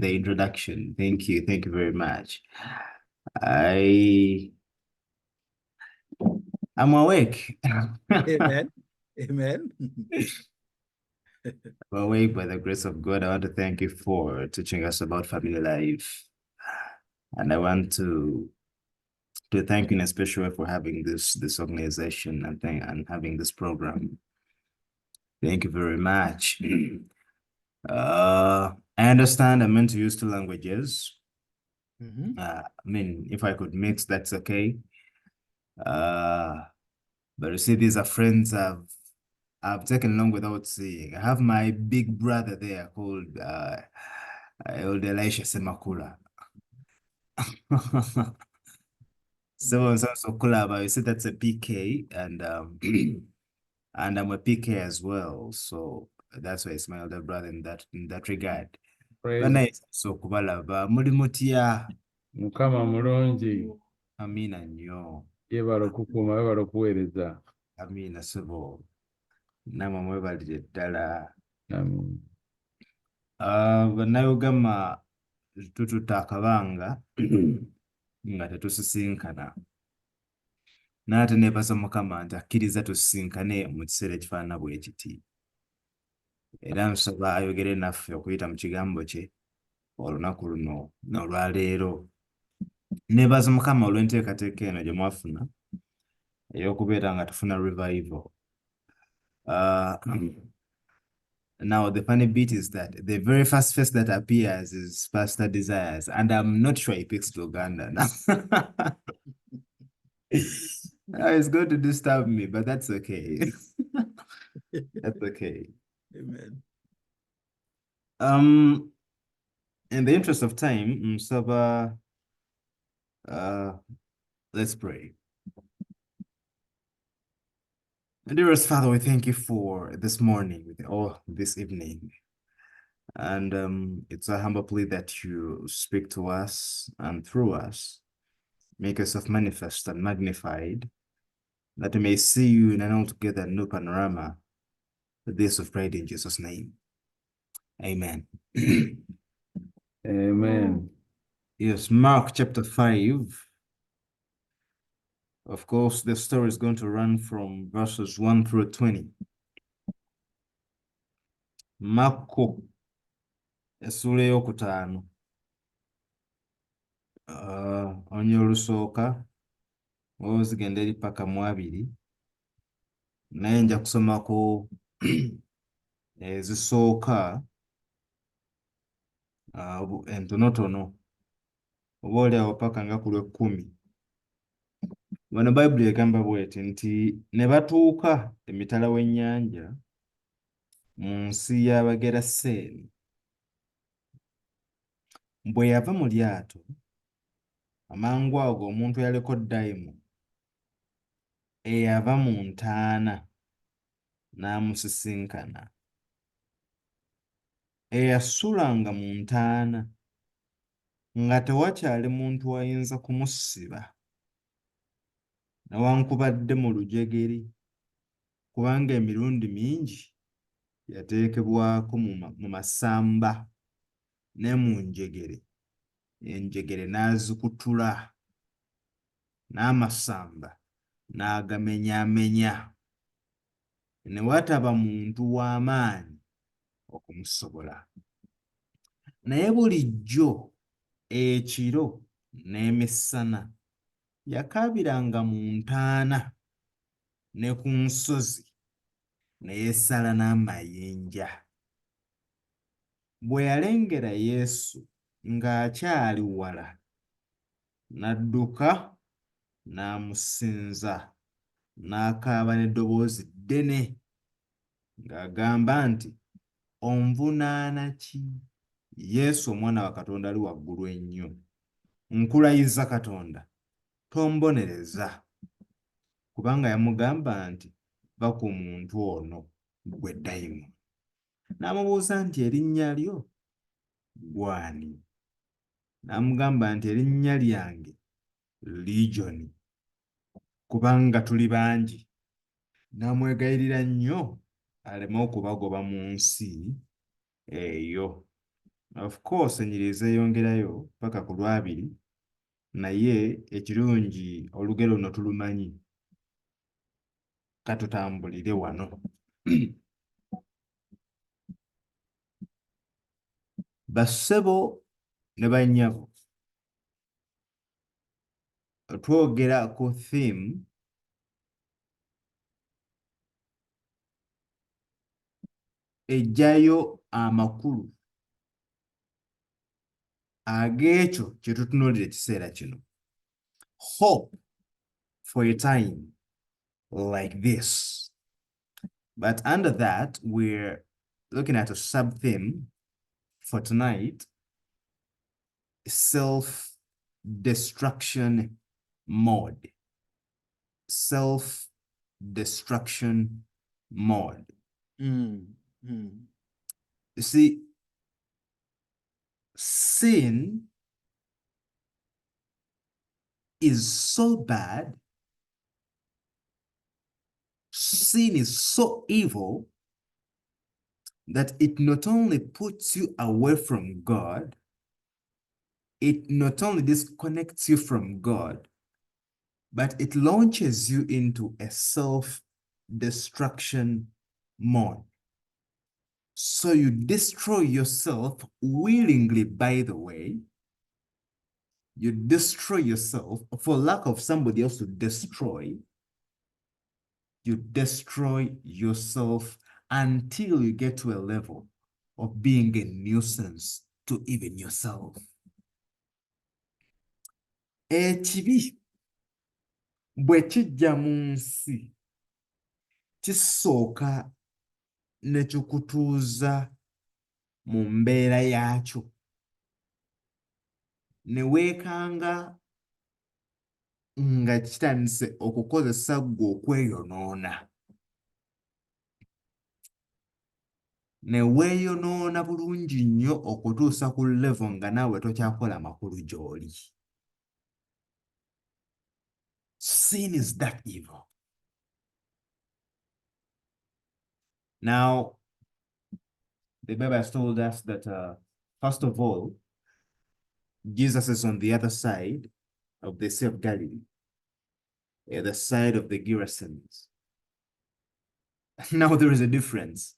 the introduction. Thank you very much. I'm awake. Amen. Amen. I'm awake by the grace of God. I want to thank you for teaching us about family life. And I want to thank you in a special way for having this organization and having this program. Thank you very much. I understand I'm meant to use two languages. I mean, if I could mix, that's okay. But you see, these are friends I've taken along without seeing. I have my big brother there called old Elisha Semakula. So Kulaba, you see that's a PK and and I'm a PK as well. So that's why it's my older brother in that regard. Praise Bana so kubalaba muli mutya. Mukama mulungi. Amina nnyo. Yebala okukuuma, yebala okuweereza. Amina sebo. Namwe mwebalire ddala. Amen. Bannayugama tututa akabanga nga tetusisinkana. N'ate neebaza Mukama nti akkiriza tusisinkane mu kiseera ekifaanana bwe kiti. Era nsaba ayogere naffe okuyita mu kigambo kye olunaku luno n'olwaleero. Neebaza Mukama olw'enteekateeka eno gye mwafuna ey'okubeera nga tufuna revival. Now, the funny bit is that the very first face that appears is Pastor Desires, and I'm not sure he picks Luganda now. It's going to disturb me, but that's okay. That's okay. Amen. In the interest of time, Msaba, let's pray. Dearest Father, we thank you for this morning or this evening. And it's a humble plea that you speak to us and through us, make yourself manifest and magnified, that we may see you in an altogether new panorama, this of prayed in Jesus' name. Amen. Amen. Yes, Mark chapter 5. Of course, the story is going to run from verses 1 through 20. Marko essula ey'okutaano. Onyo olusooka oba zigenda eri paka mu abiri. Naye nja kusomako ezisooka entonotono oba oliawo paka nga ku lw'ekkumi. Wano Bayibuli egamba bw'eti nti ne batuuka emitala w'ennyanja mu nsi y'Abageraseeni. Bwe yava mu lyato, amangwago omuntu eyaliko dayimoni eyava mu ntaana n'amusisinkana. Eyasulanga mu ntaana nga tewakyali muntu ayinza kumusiba newankubadde mu lujegeri, kubanga emirundi mingi yateekebwako mu masamba ne mu njegere. Enjegere n'azikutula n'amasamba n'agamenyaamenya, ne wataba muntu w'amaanyi okumusobola. Naye bulijjo ekiro n'emisana yakaabiranga mu ntaana ne ku nsozi ne yeesala n'amayinja. Bwe yalengera Yesu ng'akyali wala, n'adduka n'amusinza, n'akaaba n'eddoboozi ddene ng'agamba nti, "Onvunaana ki, Yesu omwana wa Katonda ali waggulu ennyo? Nkulayiza Katonda, tombonereza." Kubanga yamugamba nti, "Va ku muntu ono, ggwe dayimoni." N'amubuuza nti, "Erinnya lyo gw'ani?" N'amugamba nti, "Erinnya lyange Legioni, kubanga tuli bangi." N'amwegayirira nnyo aleme okubagoba mu nsi eyo. Of course enyiri zeeyongerayo paka ku Lwabiri, naye ekirungi olugero luno tulumanyi, katutambulire wano. Bassebo ne bannyabo, twogera ku theme ejjayo amakulu ag'ekyo kye tutunuulira ekiseera kino. Hope for a time like this. But under that, we're looking at a sub-theme for tonight, self-destruction mode. Self-destruction mode. Mm. You see, sin is so bad, sin is so evil that it not only puts you away from God, it not only disconnects you from God, but it launches you into a self-destruction mode. So you destroy yourself willingly, by the way. You destroy yourself for lack of somebody else to destroy. You destroy yourself until you get to a level of being a nuisance to even yourself. Ekibi bwe kijja mu nsi kisooka ne kikutuuza mu mbeera yaakyo, ne weekanga nga kitandise okukozesa ggwe okweyonoona. Ne weeyonoona bulungi nnyo okutuusa ku level nga naawe tokyakola makulu gy'oli. Sin is that evil. Now, the Bible has told us that, first of all, Jesus is on the other side of the Sea of Galilee, at the side of the Gerasenes. Now, there is a difference.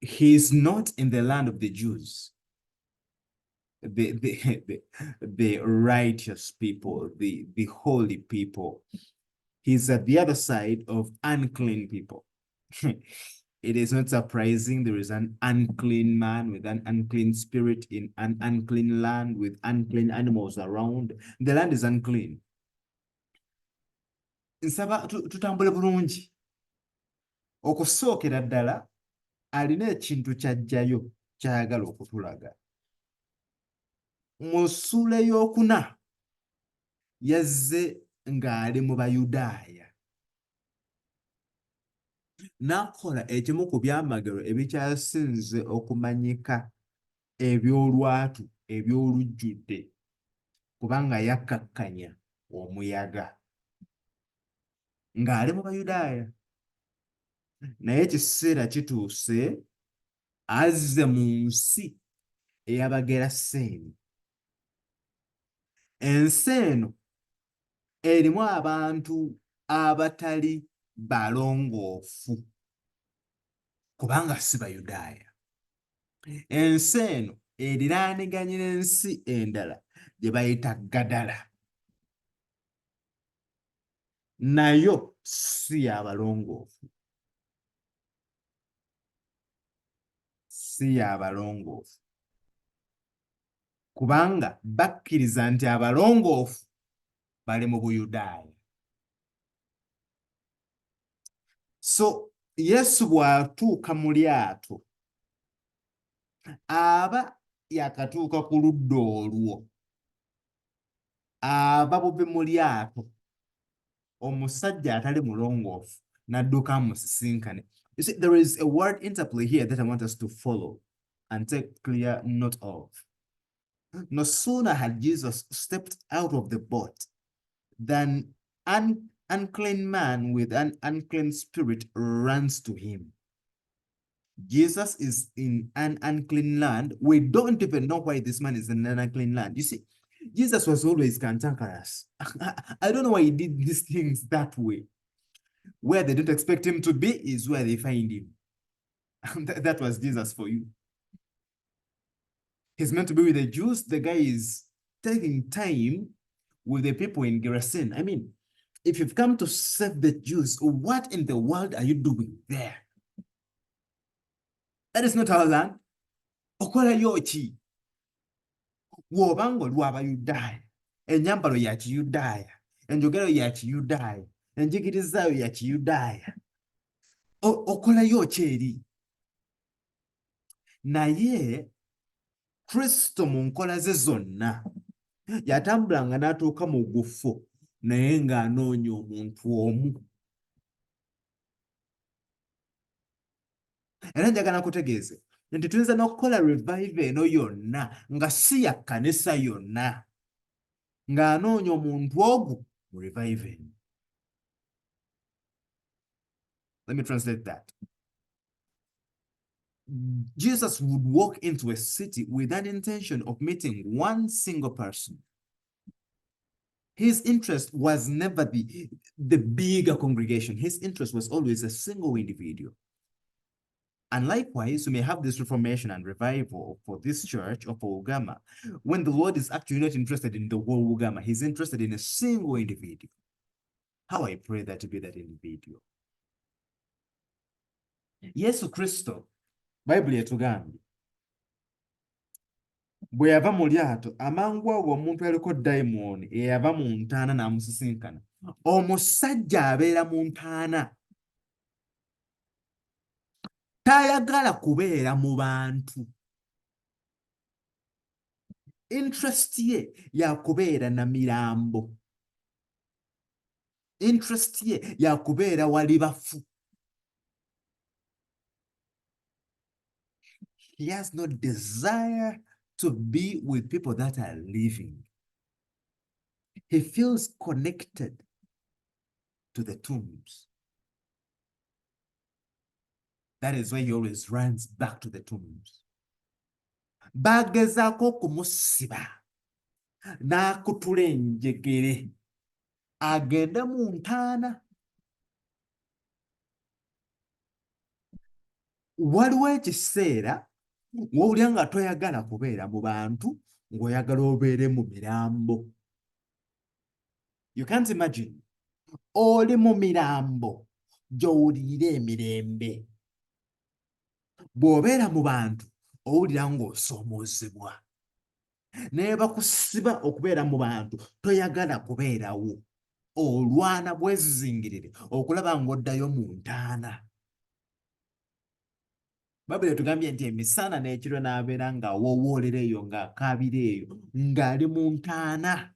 He is not in the land of the Jews, the righteous people, the holy people. He's at the other side of unclean people. It is not surprising there is an unclean man with an unclean spirit in an unclean land with unclean animals around. The land is unclean. Nsaba tutambule bulungi. Okusookera ddala alina ekintu ky'aggyayo ky'ayagala okutulaga. Mu ssuula ey'okuna yazze ng'ali mu Bayudaaya. N'akola ekimu ku byamagero ebikyasinze okumanyika eby'olwatu eby'olujjudde, kubanga yakkakkanya omuyaga ng'ali mu Bayudaaya. Naye ekiseera kituuse azze mu nsi ey'Abageraseeni. Ensi eno erimu abantu abatali balongoofu kubanga si Bayudaaya. Ensi eno eriraaniganye n'ensi endala gye bayita Gadala, nayo si y'abalongoofu. Si y'abalongoofu kubanga bakkiriza nti abalongoofu bali mu Buyudaaya. So Yesu bw'atuuka mu lyato aba yakatuuka ku ludda olwo, aba bubi mu lyato, omusajja atali mulongoofu n'adduka amusisinkane. You see, there is a word interplay here that I want us to follow and take clear note of. No sooner had Jesus stepped out of the boat than an unclean man with an unclean spirit runs to him. Jesus is in an unclean land. We don't even know why this man is in an unclean land. You see, Jesus was always cantankerous. I don't know why he did these things that way. Where they don't expect him to be is where they find him. That was Jesus for you. He's meant to be with the Jews. The guy is taking time with the people in Gerasen. I mean, if you've come to save the Jews, what in the world are you doing there? That is not our land. Okola yochi. Wobango lw'Abayudaaya. Ennyambalo ya Kiyudaaya. Enjogero ya Kiyudaaya. Enjigiriza ya Kiyudaaya. Okolayo ki eri? Naye Kristo mu nkola ze zonna yatambulanga n'atuuka mu gufo naye ng'anoonya omuntu omu. Era njagala kutegeeze nti tuyinza n'okukola revive eno yonna nga si ya kkanisa yonna ng'anoonya omuntu ogwo mu revive eno. Let me translate that. Jesus would walk into a city with an intention of meeting one single person. His interest was never the bigger congregation. His interest was always a single individual. And likewise, we may have this reformation and revival for this church or for UGAMAA, when the Lord is actually not interested in the whole UGAMAA. He's interested in a single individual. How I pray that to be that individual. Yesu Kristo, Bible yetugambye, bwe yava mu lyato amangu ago omuntu aliko dayimooni eyava mu ntaana n'amusisinkana. Omusajja abeera mu ntaana tayagala kubeera mu bantu. Interest ye yakubeera na mirambo. Interest ye yakubeera wali bafu. He has no desire to be with people that are living. He feels connected to the tombs. That is why he always runs back to the tombs. Bagezaako okumusiba n'akutula enjegere agende mu ntaana. Waliwo ekiseera w'owulira nga toyagala kubeera mu bantu ng'oyagala obeere mu mirambo. You can't imagine. Oli mu mirambo gy'owulira emirembe. Bw'obeera mu bantu owulira ng'osoomoozebwa. Naye bakusiba okubeera mu bantu toyagala kubeerawo. Olwana bwezizingirire okulaba ng'oddayo mu ntaana. Babuli etugambye nti emisana n'ekiro n'abeera ng'awowoolera eyo ng'akaabira eyo ng'ali mu ntaana.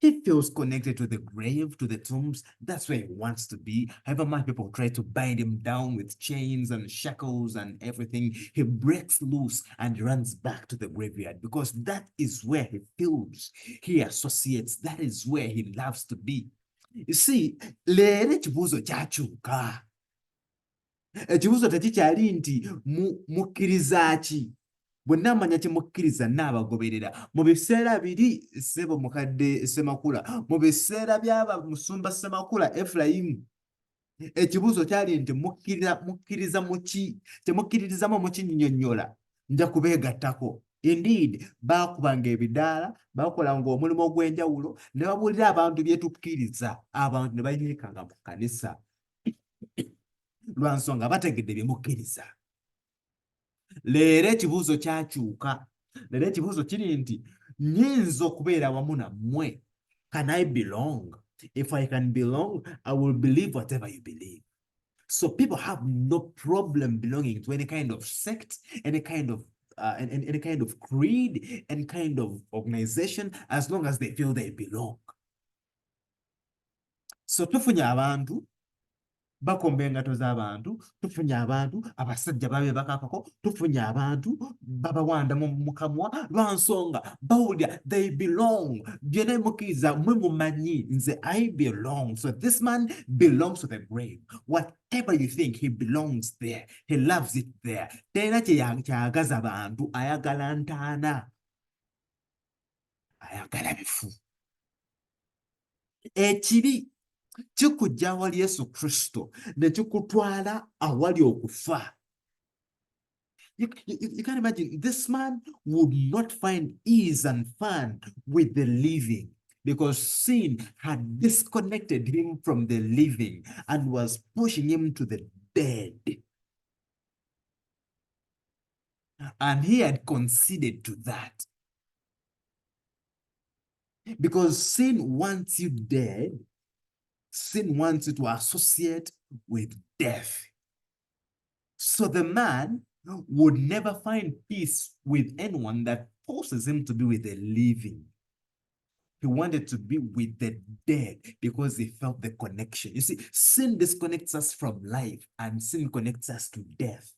He feels connected to the grave, to the tombs. That's where he wants to be. However much people try to bind him down with chains and shackles and everything, he breaks loose and runs back to the graveyard because that is where he feels, he associates, that is where he loves to be. You see, leero ekibuuzo kyakyuka. Ekibuuzo tekikyali nti mukkiriza ki? Bwe namanya kimukkiriza naabagoberera. Mu biseera biri ssebo mukadde Semakula, mu biseera by'aba musumba Semakula Efulayimu, ekibuuzo kyali nti mukkiriza mu ki? Temukkiririzamu mu kinnyonnyola, nja kubeegattako. Indeed, baakubanga ebidaala, baakolanga omulimu ogw'enjawulo, ne babuulira abantu bye tukkiriza, abantu ne banyiikanga mu kkanisa. Lwa nsonga bategedde bye mukkiriza. Leero ekibuuzo kyakyuka. Leero ekibuuzo kiri nti nnyinza okubeera wamu nammwe. Can I belong? If I can belong, I will believe whatever you believe. So people have no problem belonging to any kind of sect, any kind of creed, any kind of organization, as long as they feel they belong. So tufunye abantu bakomba engato z'abantu, tufunye abantu abasajja babeebakakako, tufunye abantu babawanda mu kamwa lwa nsonga bawulira they belong. Byonna mukkiriza mwe mumanyi nze I belong. So this man belongs to the grave. Whatever you think, he belongs there. He loves it there. Terina kyayagaza abantu, ayagala ntaana, ayagala bifu. Ekibi kikujja awali Yesu Kristo ne kikutwala awali okufa. You can't imagine, this man would not find ease and fun with the living because sin had disconnected him from the living and was pushing him to the dead. And he had conceded to that. Because sin wants you dead, sin wants you to associate with death. So the man would never find peace with anyone that forces him to be with the living. He wanted to be with the dead because he felt the connection. You see, sin disconnects us from life and sin connects us to death.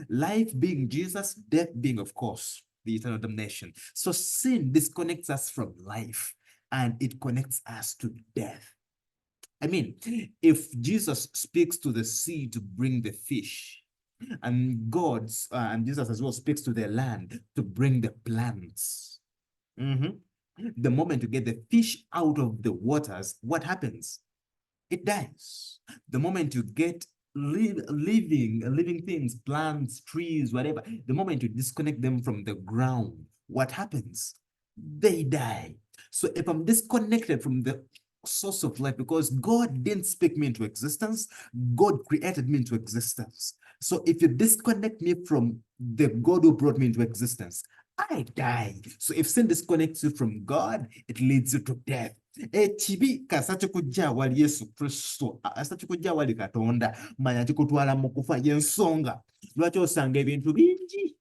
Life being Jesus, death being, of course, the eternal damnation. So sin disconnects us from life and it connects us to death. I mean, if Jesus speaks to the sea to bring the fish, and and Jesus as well speaks to the land to bring the plants. The moment you get the fish out of the waters, what happens? It dies. The moment you get living things, plants, trees, whatever, the moment you disconnect them from the ground, what happens? They die. So if I'm disconnected from the source of life, because God didn't speak me into existence, God created me into existence. So if you disconnect me from the God who brought me into existence, I die. So if sin disconnects you from God, it leads you to death. Ekibi kasaki kujja wali Yesu Kristo, asaki kujja wali Katonda, manya kikutwala mu kufa. Y'ensonga lwaki osanga ebintu bingi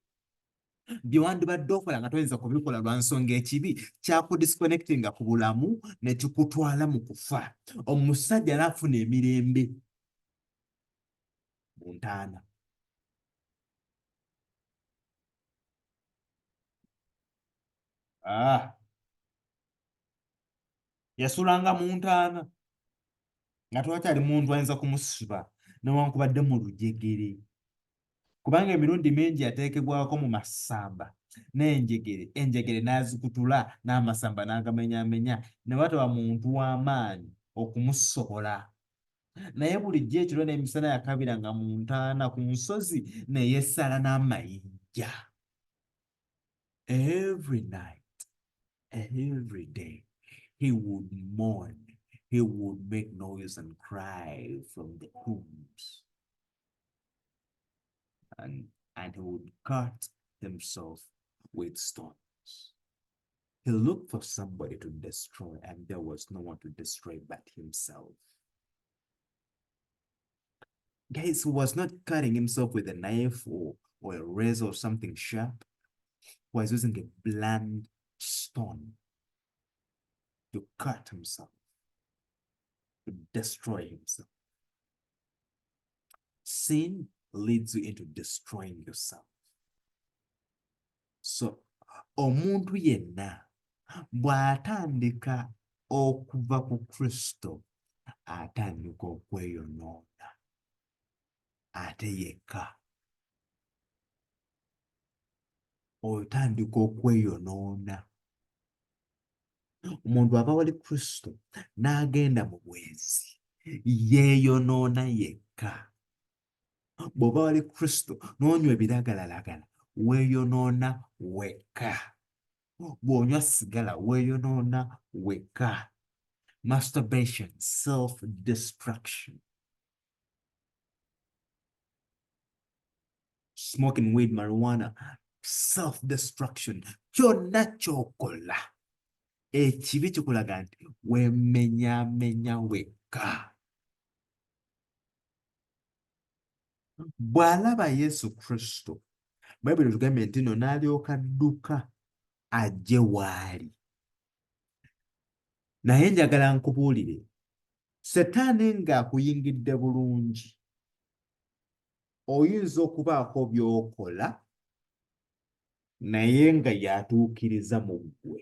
bye wandibadde okola nga toyinza kubikola lwa nsonga ekibi kyakudisconnectinga ku bulamu ne kikutwala mu kufa. Omusajja n'afuna emirembe mu ntaana. Yasulanga mu ntaana nga tewakyali muntu ayinza kumusiba newankubadde mu lujegere, kubanga emirundi mingi yateekebwako mu masamba n'enjegere, enjegere n'azikutula n'amasamba n'agamenyamenya ne wataba muntu w'amaanyi okumusobola. Naye bulijjo ekiro n'emisana yakabiranga mu ntaana ku nsozi ne yeesala n'amayinja. Every night, every day, he would mourn. He would make noise and cry from the tombs. And he would cut himself with stones. He looked for somebody to destroy, and there was no one to destroy but himself. Guys, he was not cutting himself with a knife or a razor or something sharp. He was using a blunt stone to cut himself, to destroy himself. Sin leads you into destroying yourself. So, omuntu yenna bw'atandika okuva ku Kristo atandika okweyonoona ate yekka. Otandika okweyonoona. Omuntu ava wali Kristo n'agenda mu bwenzi yeeyonoona yekka. Bw'oba wali Kristo n'onywa ebiragalalagala weeyonoona wekka. Bw'onywa sigala weeyonoona wekka. Masturbation, self-destruction. Smoking weed, marijuana, self-destruction. Kyonna ky'okola ekibi kikulaga nti weemenyaamenya wekka. Bw'alaba Yesu Kristo, Bayibuli tugambye nti nno n'alyoka adduka ajje w'ali. Naye njagala nkubuulire, Setaani ng'akuyingidde bulungi oyinza okubaako by'okola naye nga yatuukiriza mu ggwe.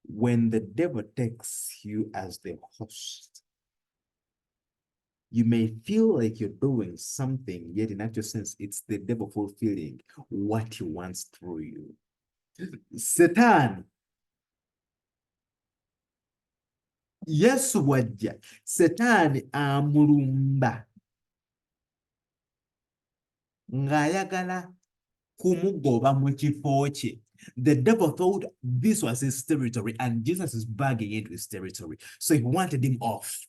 When the devil takes you as the host, you may feel like you're doing something, yet in actual sense, it's the devil fulfilling what he wants through you. Setaani, Yesu bw'ajja, Setaani amulumba ng'ayagala kumugoba mu kifo kye. The devil thought this was his territory and Jesus is bagging into his territory. So he wanted him off.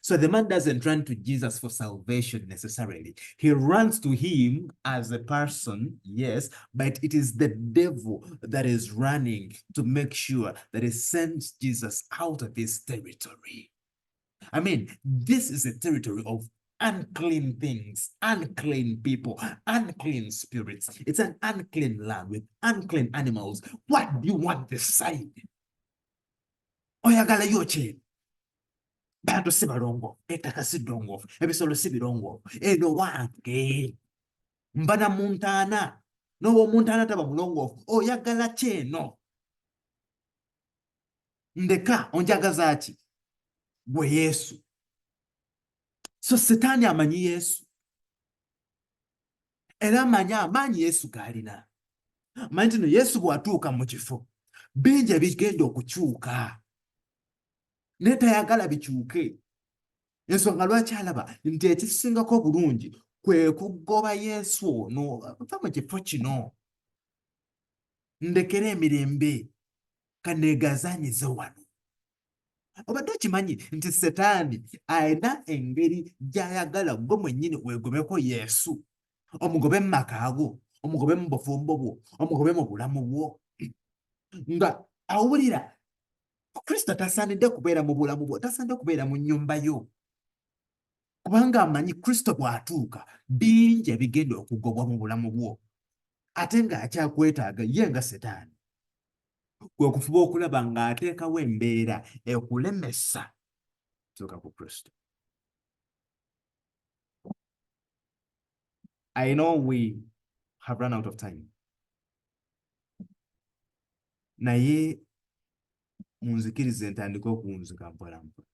So the man doesn't run to Jesus for salvation necessarily. He runs to him as a person, yes, but it is the devil that is running to make sure that he sends Jesus out of his territory. I mean, this is a territory of unclean things, unclean people, unclean spirits. It's an unclean land with unclean animals. What do you want this side? Oyagala yoche. Bantu si balongo, ettaka si ddongoofu, ebisolo si birongoofu, eno wange. Mbana muntaana, n'ow'omuntaana taba mulongoofu, oyagala ki eno? Ndeka, onjagaza ki? Gwe Yesu. So Setaani amanyi Yesu. Era amanyi amaanyi Yesu g'alina. Amanyi nti no Yesu bw'atuuka mu kifo, bingi ebigenda okukyuka. Naye tayagala bikyuke. Ensonga lwaki alaba nti ekisingako obulungi kwe kugoba Yesu ono va mu kifo kino. Ndekera emirembe kaneegazaanyize wano. Obadde okimanyi nti Setaani alina engeri gy'ayagala gwe mwennyini weegomeko Yesu. Omugobe mu maka go, omugobe mu bufumbo bwo, omugobe mu bulamu bwo. Nga awulira Kristo tasaanidde kubeera mu bulamu bwo, tasaanidde kubeera mu nnyumba yo. Kubanga amanyi Kristo bw'atuuka bingi ebigenda okugobwa mu bulamu bwo. Ate ng'akyakwetaaga ye nga Setaani. Kwe kufuba okulaba ng'ateekawo embeera ekulemesa tuuka ku Kristo. I know we have run out of time. Naye munzikirize ntandike okuwunzika mpola mpola.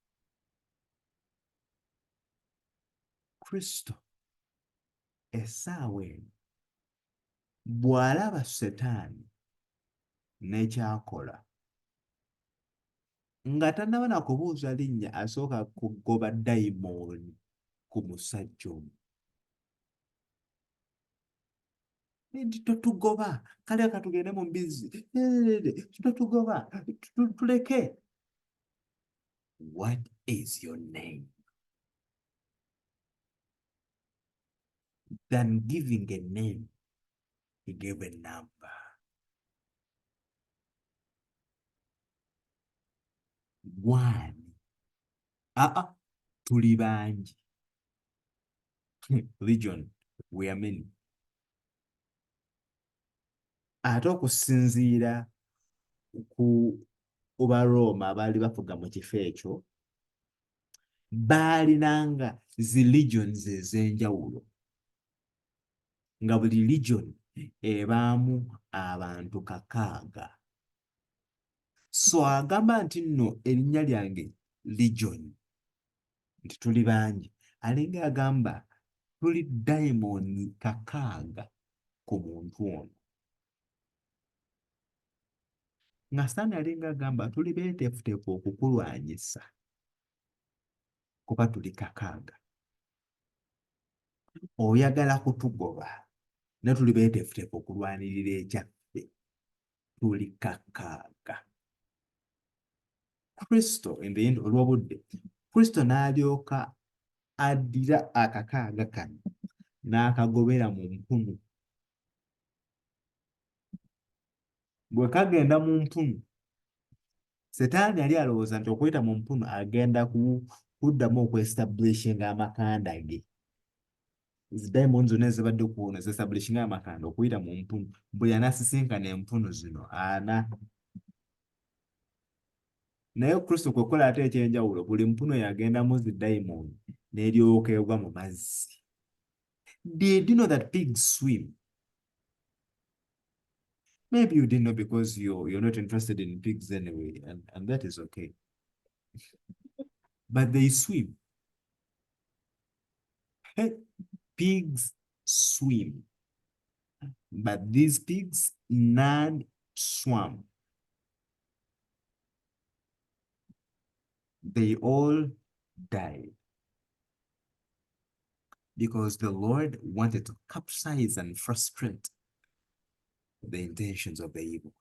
Kristo essaawa eno bw'alaba Setaani n'ekyakola nga tannaba na kubuuza linnya asooka kugoba dayimooni ku musajja omu. Nti totugoba, kale katugende mu mbizzi, totugoba, tuleke. What is your name? Than giving a name, he gave a number. One. Tuli bangi. Legion, we are many. Ate okusinziira ku Baroma abaali bafuga mu kifo ekyo, baalinanga zi legions ez'enjawulo. Nga buli legion ebaamu abantu 600. So agamba nti nno erinnya lyange legion, nti tuli bangi. Alinga agamba tuli diamond 600 ku muntu ono. Nga Setaani alinga agamba tuli beeteefuteefu okukulwanyisa kuba tuli 600. Oyagala kutugoba ne tuli beeteefuteefu okulwanirira ekyaffe tuli 600. Kristo in the end olw'obudde, Kristo n'alyoka addira 600 kano n'akagobera mu mpunu. Bwe kagenda mu mpunu, Setaani yali alowooza nti okuyita mu mpunu agenda kuddamu okwe-establishinga amakanda ge. Zi diamond zonna ezibadde kuno ze-establishinga amakanda okuyita mu mpunu. Bwe yanaasisinkana empunu zino ana naye Kristo kwe kukola ate ekyenjawulo buli mpunu yagendamu zidayimooni n'eryoka egwa mu mazzi. Did you know that pigs swim? Maybe you didn't know because you're not interested in pigs anyway, and that is okay. But they swim. Pigs swim. But these pigs, none swam. They all died. Because the Lord wanted to capsize and frustrate the intentions of the evil.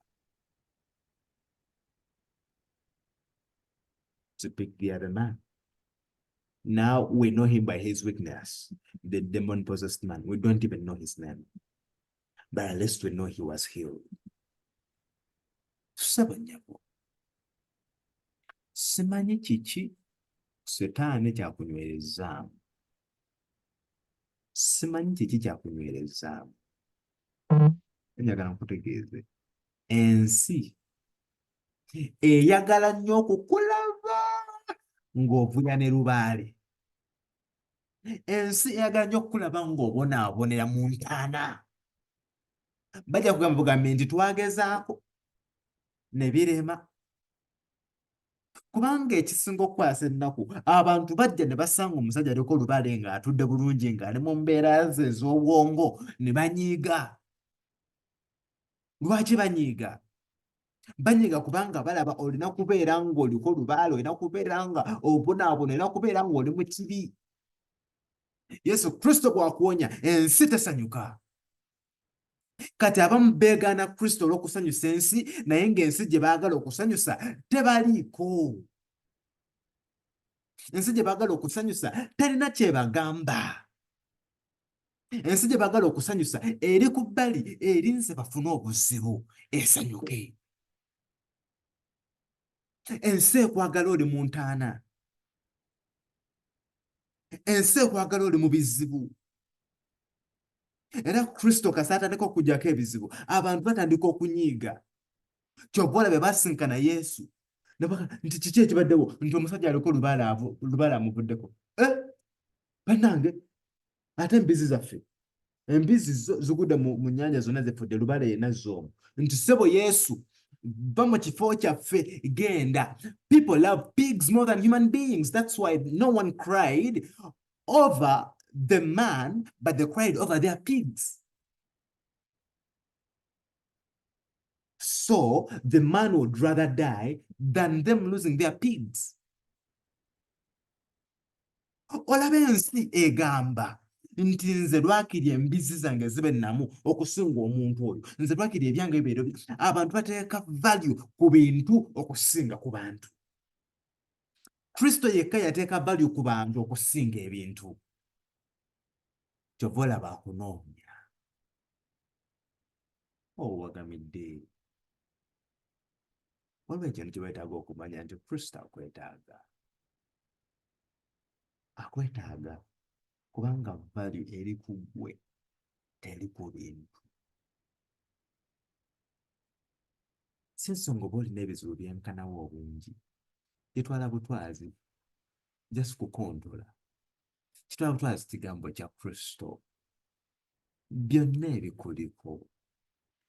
To pick the other man. Now we know him by his weakness, the demon-possessed man. We don't even know his name. But at least we know he was healed. Sabanyabo. Simanyi kiki Setaani kyakunywerezaamu. Simanyi kiki kyakunywerezaamu. Njagala nkutegeeze. Ensi eyagala nnyo okukulaba ng'ovuya ne lubaale. Ensi eyagala nnyo okukulaba ng'obonaabonera mu ntaana. Bajja kugamba bugambe nti twagezaako ne birema. Kubanga ekisinga okukwasa ennaku abantu bajja ne basanga omusajja aliko olubaale ng'atudde bulungi ng'ali mu mbeera ze ez'obwongo ne banyiiga. Lwaki banyiiga? Banyiiga kubanga balaba olina kubeera ng'oliko olubaale, olina kubeera nga obonaabona, olina kubeera ng'oli mu kibi. Yesu Kristo bw'akuwonya ensi tesanyuka. Kati abamu beegaana Kristo olw'okusanyusa ensi, naye ng'ensi gye baagala okusanyusa tebaliiko. Ensi gye baagala okusanyusa talina kyebagamba. Ensi gye baagala okusanyusa eri ku bbali erinze bafune obuzibu esanyuke. Ensi ekwagala oli mu ntaana. Ensi ekwagala oli mu bizibu. Era Kristo kasa atandika okuggyako ebizibu, abantu batandika okunyiiga. Kyova olaba baasinkana Yesu nti kiki ekibaddewo, nti omusajja aliko olubaale amuvuddeko. Bannange, ate embizzi zaffe, embizzi zigudde mu nnyanja zonna zeffudde, lubaale yenna z'omu. Nti ssebo Yesu, va mu kifo kyaffe, genda. People love pigs more than human beings. That's why no one cried over the man, but they cried over their pigs. So the man would rather die than them losing their pigs. Olaba ensi egamba nti nze lwakiri embizzi zange zibe namu okusinga omuntu oyo. Nze lwakiri ebyange bibeere. Abantu bateeka value ku bintu okusinga ku bantu. Kristo yekka yateeka value ku bantu okusinga ebintu. Kyova olaba akunoonya. Wagamidde. Waliwo ekintu kye weetaaga okumanya nti Kristo akwetaaga. Akwetaaga kubanga value eri ku ggwe, teri ku bintu. Si nsonga oba olina ebizibu byenkanawo obungi. Kitwala butwazi, just kukontola. Kitwala butwazi kigambo kya Kristo. Byonna ebikuliko,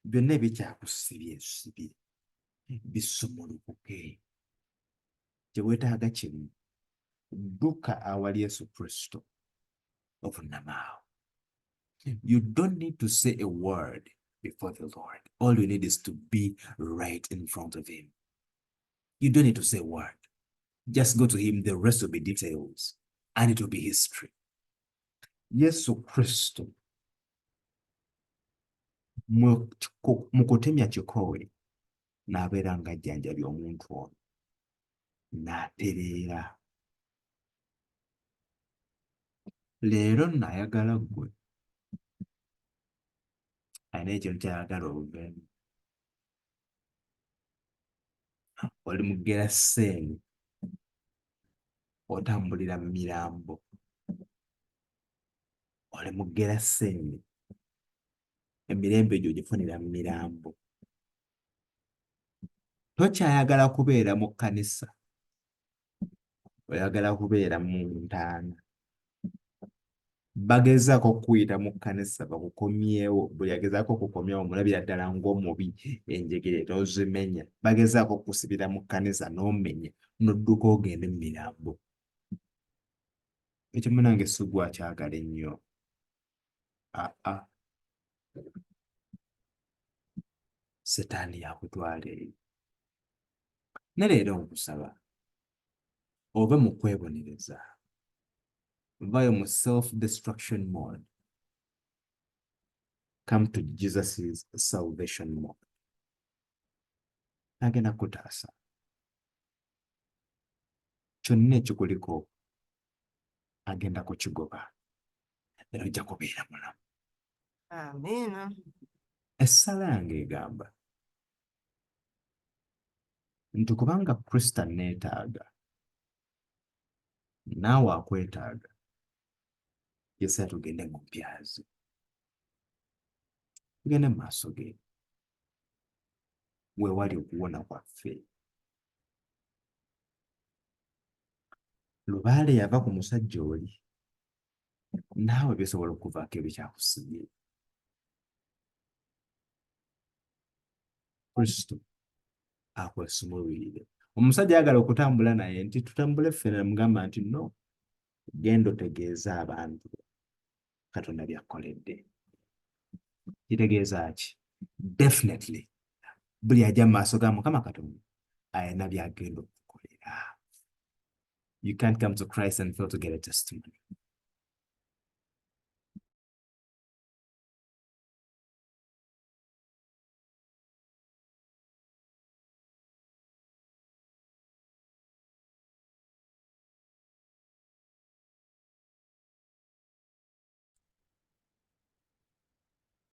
byonna ebikyakusibye bisumulukuke. Kye weetaaga kimu, dduka awali Yesu Kristo ovunnamaawo. You don't need to say a word before the Lord. All you need is to be right in front of him. You don't need to say a word. Just go to him. The rest will be details, and it will be history. Yesu Kristo mu kutemya kikoowe n'abeera ng'ajjanjabya omuntu ono n'atereera. Leero nno ayagala ggwe. Alina ekintu ky'ayagala oluvannyuma. Oli mu Geraseeni, otambulira mu mirambo. Oli mu Geraseeni, emirembe gyo gifunira mu mirambo. tokyayagala kubeera mu kkanisa, oyagala kubeera mu ntaana. Bagezaako okukuyita mu kkanisa bakukomyewo, buli agezaako okukomyawo mulabira ddala ng'omubi, enjegere n'ozimenya. Bagezaako okkusibira mu kkanisa n'omenya n'odduka ogenda mu mirambo. Ekyo munange si gwakyagala ennyo. Aa, Setaani yakutwala eyo. Ne leero nkusaba ove mu kwebonereza, vaayo mu self-destruction mode. Come to Jesus' salvation mode. Agenda kutaasa. Kyonna ekikuliko agenda kukigoba. Era ojja kubeera mulamu. Amiina. Essala yange egamba nti kubanga Kristo anneetaaga, naawe akwetaaga, Yesu tugende mu mpya ze. Tugende mu maaso ge. We wali okuwona kwaffe. Lubaale yava ku musajja oli, naawe bisobola okuvaako ebikyakusibye. Kristo akwesumululire. Omusajja ayagala okutambula naye nti tutambule ffenna, mugamba nti no, genda otegeeza abantu Katonda by'akoledde. Kitegeeza ki? Definitely buli ajja mu maaso ga Mukama Katonda ayina by'agenda okukolera. You can't come to Christ and fail to get a testimony.